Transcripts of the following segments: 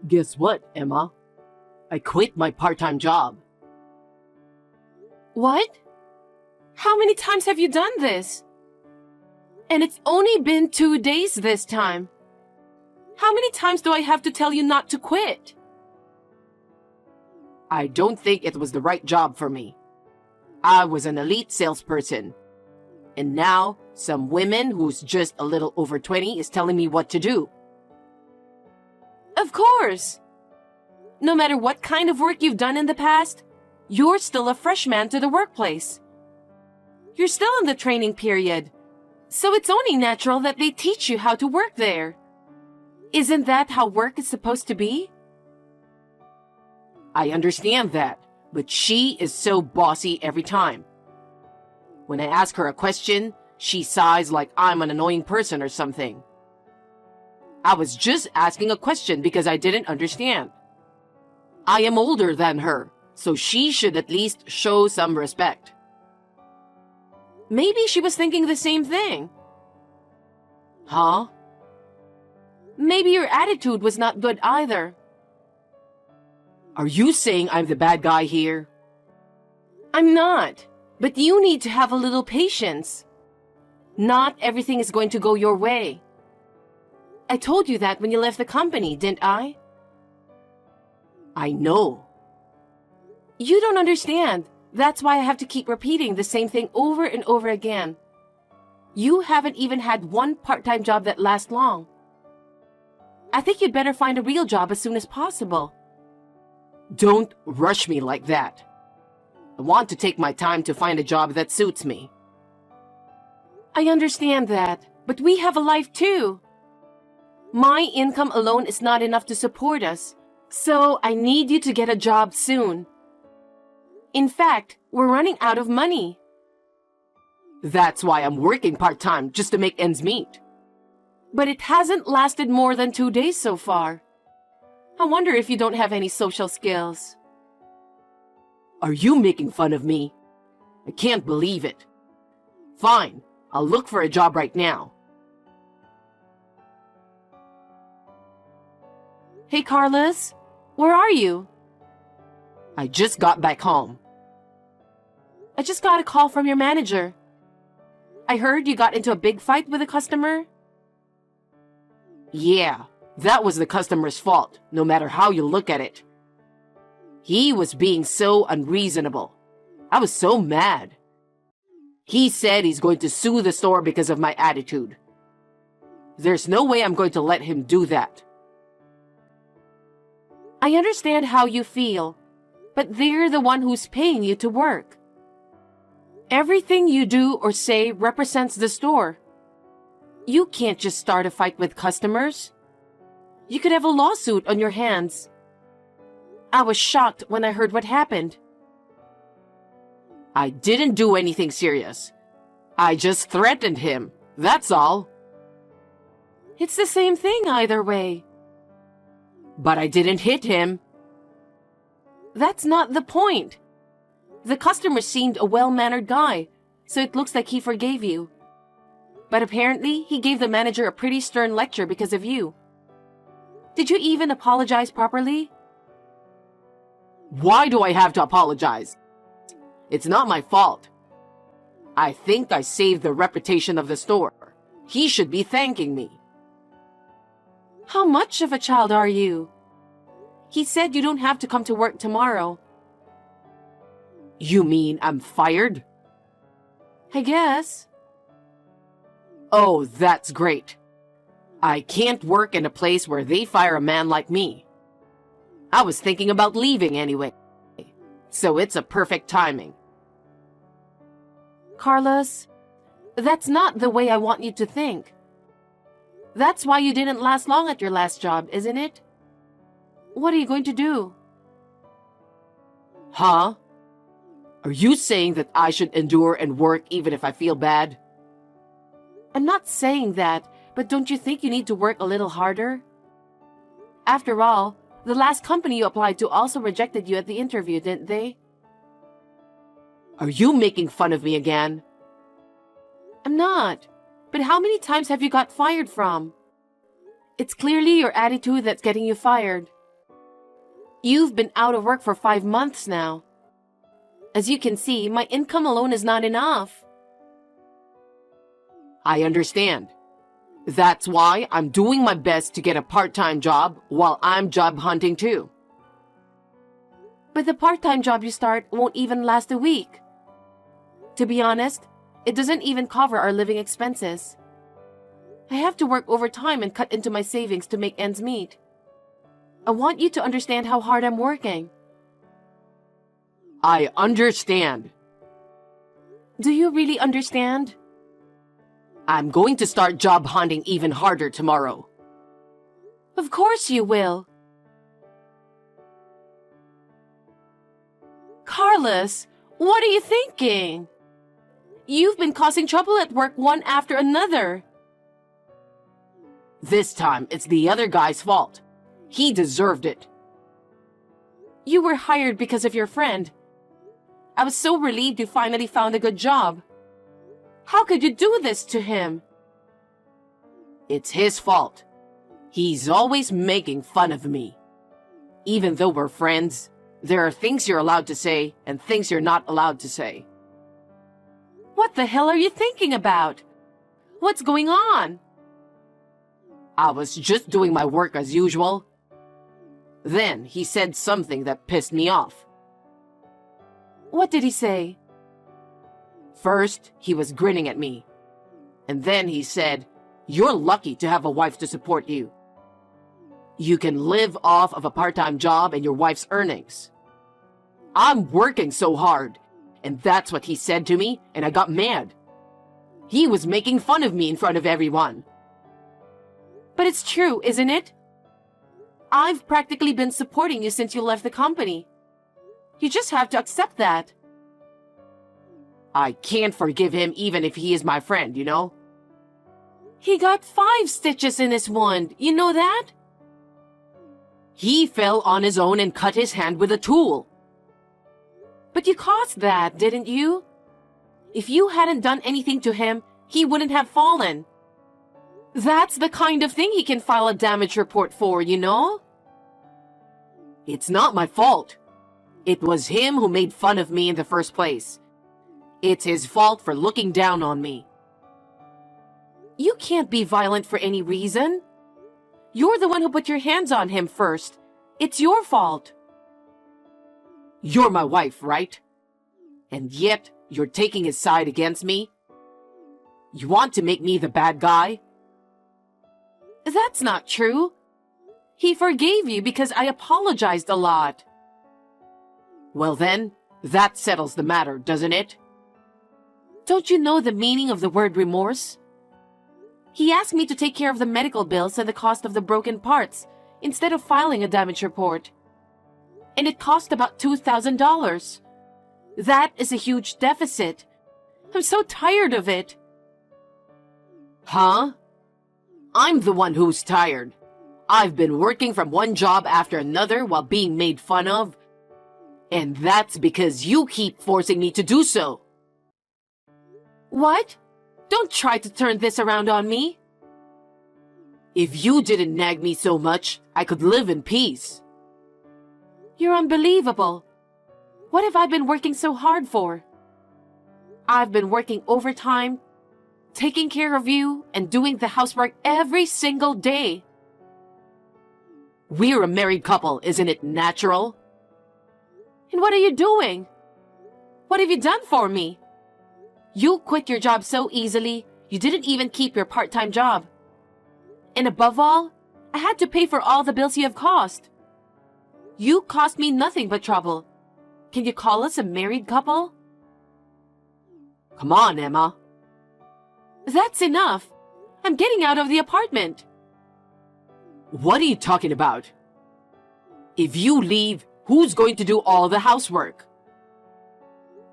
Guess what, Emma? I quit my part-time job. What? How many times have you done this? And it's only been 2 days this time. How many times do I have to tell you not to quit? I don't think it was the right job for me. I was an elite salesperson. And now, some woman who's just a little over 20 is telling me what to do. Of course! No matter what kind of work you've done in the past, you're still a freshman to the workplace. You're still in the training period, so it's only natural that they teach you how to work there. Isn't that how work is supposed to be? I understand that, but she is so bossy every time. When I ask her a question, she sighs like I'm an annoying person or something. I was just asking a question because I didn't understand. I am older than her, so she should at least show some respect. Maybe she was thinking the same thing. Huh? Maybe your attitude was not good either. Are you saying I'm the bad guy here? I'm not, but you need to have a little patience. Not everything is going to go your way. I told you that when you left the company, didn't I? I know. You don't understand. That's why I have to keep repeating the same thing over and over again. You haven't even had one part-time job that lasts long. I think you'd better find a real job as soon as possible. Don't rush me like that. I want to take my time to find a job that suits me. I understand that, but we have a life too. My income alone is not enough to support us, so I need you to get a job soon. In fact, we're running out of money. That's why I'm working part-time, just to make ends meet. But it hasn't lasted more than 2 days so far. I wonder if you don't have any social skills. Are you making fun of me? I can't believe it. Fine, I'll look for a job right now. Hey, Carlos, where are you? I just got back home. I just got a call from your manager. I heard you got into a big fight with a customer. Yeah, that was the customer's fault, no matter how you look at it. He was being so unreasonable. I was so mad. He said he's going to sue the store because of my attitude. There's no way I'm going to let him do that. I understand how you feel, but they're the one who's paying you to work. Everything you do or say represents the store. You can't just start a fight with customers. You could have a lawsuit on your hands. I was shocked when I heard what happened. I didn't do anything serious. I just threatened him, that's all. It's the same thing either way. But I didn't hit him. That's not the point. The customer seemed a well-mannered guy, so it looks like he forgave you. But apparently, he gave the manager a pretty stern lecture because of you. Did you even apologize properly? Why do I have to apologize? It's not my fault. I think I saved the reputation of the store. He should be thanking me. How much of a child are you? He said you don't have to come to work tomorrow. You mean I'm fired? I guess. Oh, that's great. I can't work in a place where they fire a man like me. I was thinking about leaving anyway, so it's a perfect timing. Carlos, that's not the way I want you to think. That's why you didn't last long at your last job, isn't it? What are you going to do? Huh? Are you saying that I should endure and work even if I feel bad? I'm not saying that, but don't you think you need to work a little harder? After all, the last company you applied to also rejected you at the interview, didn't they? Are you making fun of me again? I'm not. But how many times have you got fired from? It's clearly your attitude that's getting you fired. You've been out of work for 5 months now. As you can see, my income alone is not enough. I understand. That's why I'm doing my best to get a part-time job while I'm job hunting too. But the part-time job you start won't even last a week. To be honest, it doesn't even cover our living expenses. I have to work overtime and cut into my savings to make ends meet. I want you to understand how hard I'm working. I understand. Do you really understand? I'm going to start job hunting even harder tomorrow. Of course you will. Carlos, what are you thinking? You've been causing trouble at work one after another. This time, it's the other guy's fault. He deserved it. You were hired because of your friend. I was so relieved you finally found a good job. How could you do this to him? It's his fault. He's always making fun of me. Even though we're friends, there are things you're allowed to say and things you're not allowed to say. What the hell are you thinking about? What's going on? I was just doing my work as usual. Then he said something that pissed me off. What did he say? First, he was grinning at me. And then he said, "You're lucky to have a wife to support you. You can live off of a part-time job and your wife's earnings." I'm working so hard, and that's what he said to me, and I got mad. He was making fun of me in front of everyone. But it's true, isn't it? I've practically been supporting you since you left the company. You just have to accept that. I can't forgive him even if he is my friend, you know? He got 5 stitches in his wound, you know that? He fell on his own and cut his hand with a tool. But you caused that, didn't you? If you hadn't done anything to him, he wouldn't have fallen. That's the kind of thing he can file a damage report for, you know? It's not my fault. It was him who made fun of me in the first place. It's his fault for looking down on me. You can't be violent for any reason. You're the one who put your hands on him first. It's your fault. You're my wife, right? And yet, you're taking his side against me? You want to make me the bad guy? That's not true. He forgave you because I apologized a lot. Well then, that settles the matter, doesn't it? Don't you know the meaning of the word remorse? He asked me to take care of the medical bills and the cost of the broken parts instead of filing a damage report. And it cost about $2,000. That is a huge deficit. I'm so tired of it. Huh? I'm the one who's tired. I've been working from one job after another while being made fun of. And that's because you keep forcing me to do so. What? Don't try to turn this around on me. If you didn't nag me so much, I could live in peace. You're unbelievable. What have I been working so hard for? I've been working overtime, taking care of you, and doing the housework every single day. We're a married couple, isn't it natural? And what are you doing? What have you done for me? You quit your job so easily, you didn't even keep your part-time job. And above all, I had to pay for all the bills you have caused. You cost me nothing but trouble. Can you call us a married couple? Come on, Emma. That's enough. I'm getting out of the apartment. What are you talking about? If you leave, who's going to do all the housework?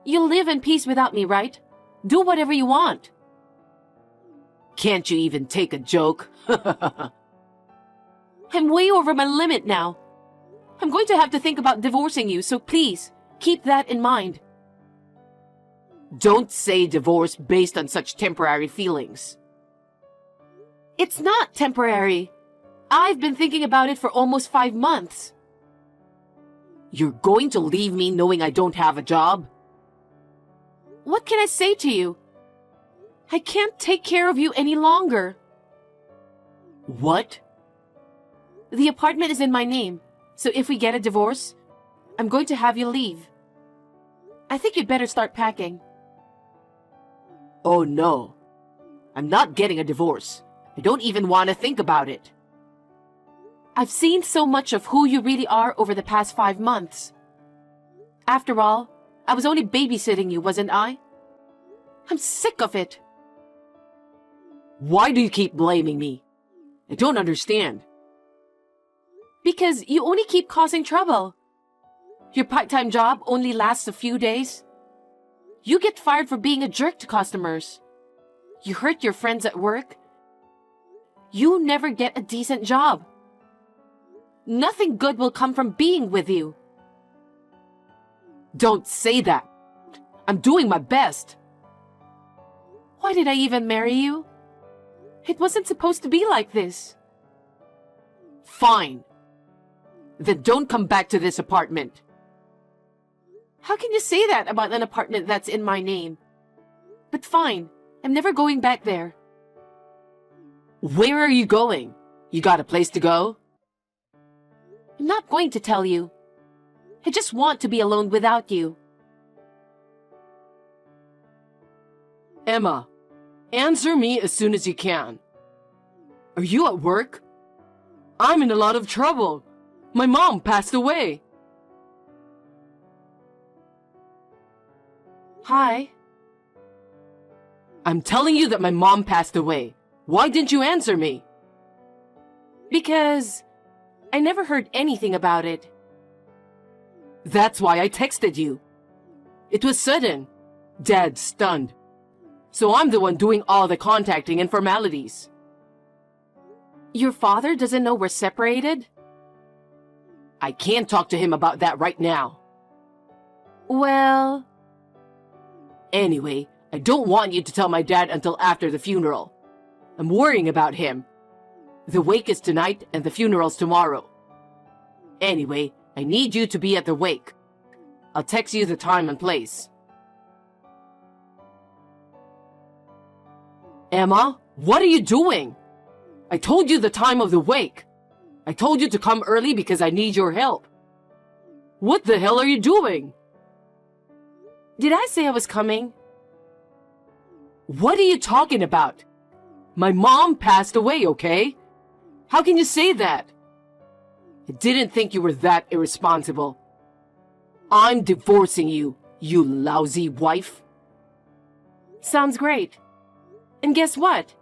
You'll live in peace without me, right? Do whatever you want. Can't you even take a joke? I'm way over my limit now. I'm going to have to think about divorcing you, so please, keep that in mind. Don't say divorce based on such temporary feelings. It's not temporary. I've been thinking about it for almost 5 months. You're going to leave me knowing I don't have a job? What can I say to you? I can't take care of you any longer. What? The apartment is in my name, so if we get a divorce, I'm going to have you leave. I think you'd better start packing. Oh no. I'm not getting a divorce. I don't even want to think about it. I've seen so much of who you really are over the past 5 months. After all, I was only babysitting you, wasn't I? I'm sick of it. Why do you keep blaming me? I don't understand. Because you only keep causing trouble. Your part-time job only lasts a few days. You get fired for being a jerk to customers. You hurt your friends at work. You never get a decent job. Nothing good will come from being with you. Don't say that. I'm doing my best. Why did I even marry you? It wasn't supposed to be like this. Fine. Then don't come back to this apartment. How can you say that about an apartment that's in my name? But fine, I'm never going back there. Where are you going? You got a place to go? I'm not going to tell you. I just want to be alone without you. Emma, answer me as soon as you can. Are you at work? I'm in a lot of trouble. My mom passed away. Hi. I'm telling you that my mom passed away. Why didn't you answer me? Because I never heard anything about it. That's why I texted you. It was sudden. Dad's stunned. So I'm the one doing all the contacting and formalities. Your father doesn't know we're separated? I can't talk to him about that right now. Well... Anyway, I don't want you to tell my dad until after the funeral. I'm worrying about him. The wake is tonight and the funeral's tomorrow. Anyway, I need you to be at the wake. I'll text you the time and place. Emma, what are you doing? I told you the time of the wake. I told you to come early because I need your help. What the hell are you doing? Did I say I was coming? What are you talking about? My mom passed away, okay? How can you say that? I didn't think you were that irresponsible. I'm divorcing you, you lousy wife. Sounds great. And guess what?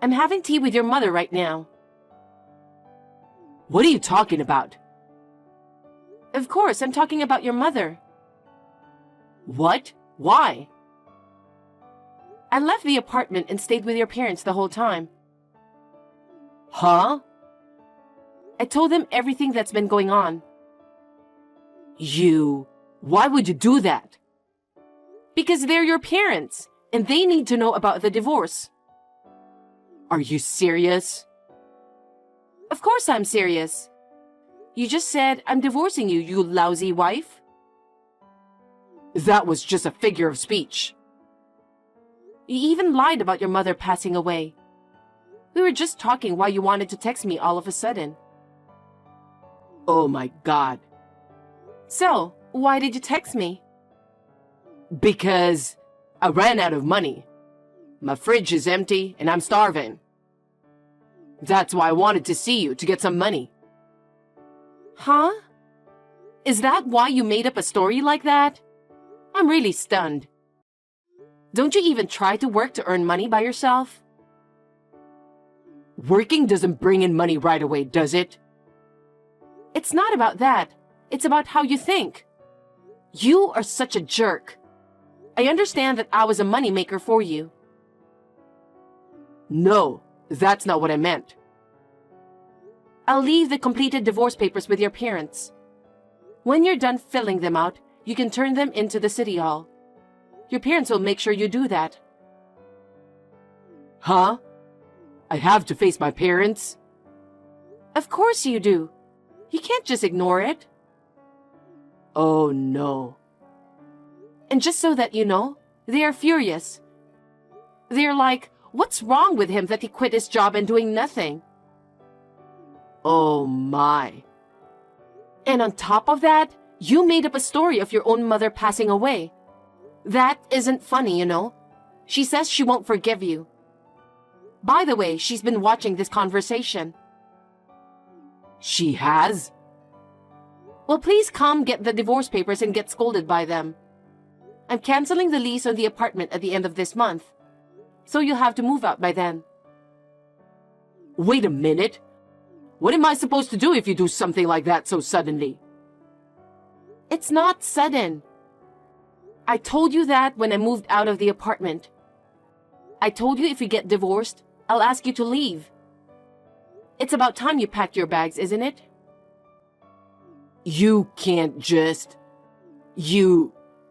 I'm having tea with your mother right now. What are you talking about? Of course, I'm talking about your mother. What? Why? I left the apartment and stayed with your parents the whole time. Huh? I told them everything that's been going on. Why would you do that? Because they're your parents, and they need to know about the divorce. Are you serious? Of course I'm serious. You just said I'm divorcing you, you lousy wife. That was just a figure of speech. You even lied about your mother passing away. We were just talking why you wanted to text me all of a sudden. Oh my God. So, why did you text me? Because I ran out of money. My fridge is empty and I'm starving. That's why I wanted to see you to get some money. Huh? Is that why you made up a story like that? I'm really stunned. Don't you even try to work to earn money by yourself? Working doesn't bring in money right away, does it? It's not about that. It's about how you think. You are such a jerk. I understand that I was a moneymaker for you. No, that's not what I meant. I'll leave the completed divorce papers with your parents. When you're done filling them out, you can turn them into the city hall. Your parents will make sure you do that. Huh? I have to face my parents? Of course you do. You can't just ignore it. Oh no. And just so that you know, they are furious. They're like, what's wrong with him that he quit his job and doing nothing? Oh my. And on top of that, you made up a story of your own mother passing away. That isn't funny, you know. She says she won't forgive you. By the way, she's been watching this conversation. She has? Well, please come get the divorce papers and get scolded by them. I'm canceling the lease on the apartment at the end of this month, so you'll have to move out by then. Wait a minute. What am I supposed to do if you do something like that so suddenly? It's not sudden. I told you that when I moved out of the apartment. I told you if you get divorced, I'll ask you to leave. It's about time you packed your bags, isn't it? You can't just...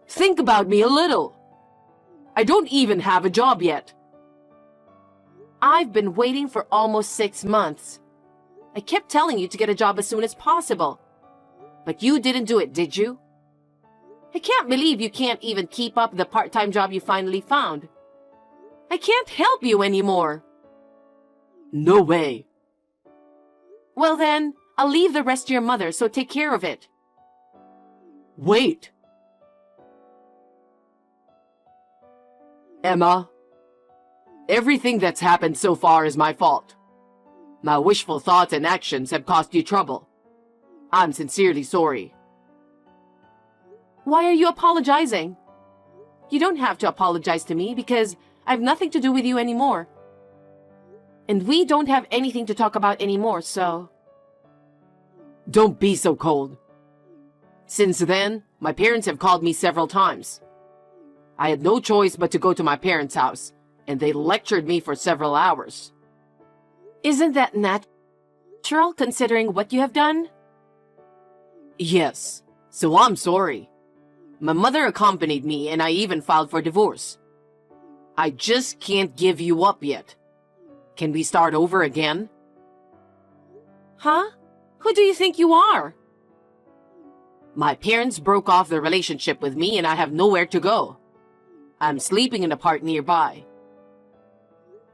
Think about me a little. I don't even have a job yet. I've been waiting for almost 6 months. I kept telling you to get a job as soon as possible. But you didn't do it, did you? I can't believe you can't even keep up the part-time job you finally found. I can't help you anymore. No way. Well then, I'll leave the rest to your mother, so take care of it. Wait. Emma, everything that's happened so far is my fault. My wishful thoughts and actions have caused you trouble. I'm sincerely sorry. Why are you apologizing? You don't have to apologize to me because I have nothing to do with you anymore. And we don't have anything to talk about anymore, so... Don't be so cold. Since then, my parents have called me several times. I had no choice but to go to my parents' house, and they lectured me for several hours. Isn't that natural considering what you have done? Yes, so I'm sorry. My mother accompanied me and I even filed for divorce. I just can't give you up yet. Can we start over again? Huh? Who do you think you are? My parents broke off their relationship with me and I have nowhere to go. I'm sleeping in a park nearby.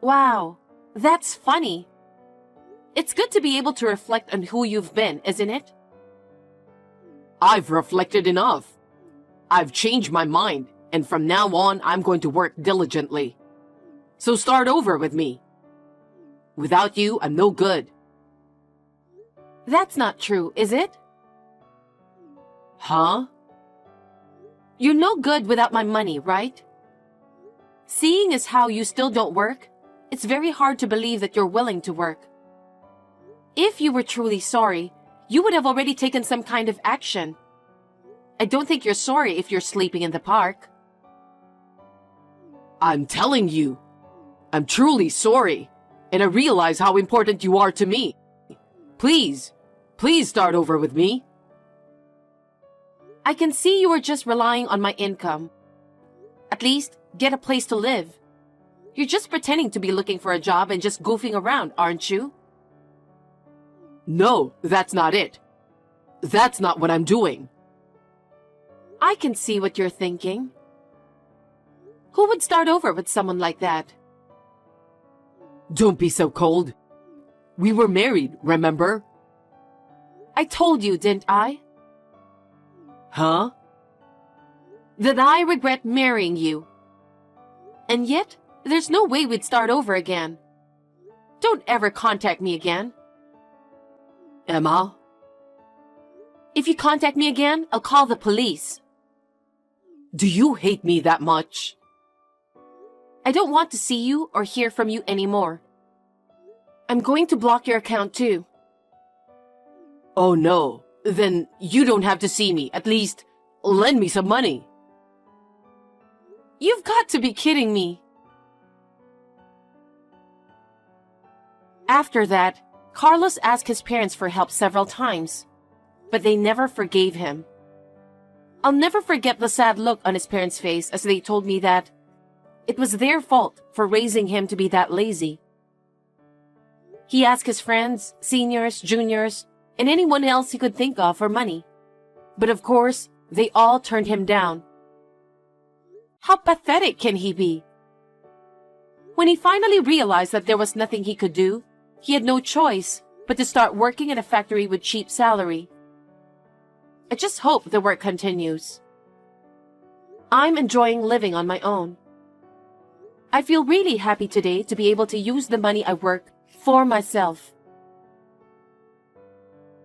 Wow, that's funny. It's good to be able to reflect on who you've been, isn't it? I've reflected enough. I've changed my mind, and from now on, I'm going to work diligently. So start over with me. Without you, I'm no good. That's not true, is it? Huh? You're no good without my money, right? Seeing as how you still don't work, it's very hard to believe that you're willing to work. If you were truly sorry, you would have already taken some kind of action. I don't think you're sorry if you're sleeping in the park. I'm telling you, I'm truly sorry, and I realize how important you are to me. Please start over with me. I can see you are just relying on my income. At least, get a place to live. You're just pretending to be looking for a job and just goofing around, aren't you? No, that's not it. That's not what I'm doing. I can see what you're thinking. Who would start over with someone like that? Don't be so cold. We were married, remember? I told you, didn't I? Huh? That I regret marrying you. And yet, there's no way we'd start over again. Don't ever contact me again. Emma? If you contact me again, I'll call the police. Do you hate me that much? I don't want to see you or hear from you anymore. I'm going to block your account too. Oh no, then you don't have to see me. At least, lend me some money. You've got to be kidding me. After that, Carlos asked his parents for help several times, but they never forgave him. I'll never forget the sad look on his parents' face as they told me that it was their fault for raising him to be that lazy. He asked his friends, seniors, juniors, and anyone else he could think of for money. But of course, they all turned him down. How pathetic can he be? When he finally realized that there was nothing he could do, he had no choice but to start working in a factory with cheap salary. I just hope the work continues. I'm enjoying living on my own. I feel really happy today to be able to use the money I work for myself.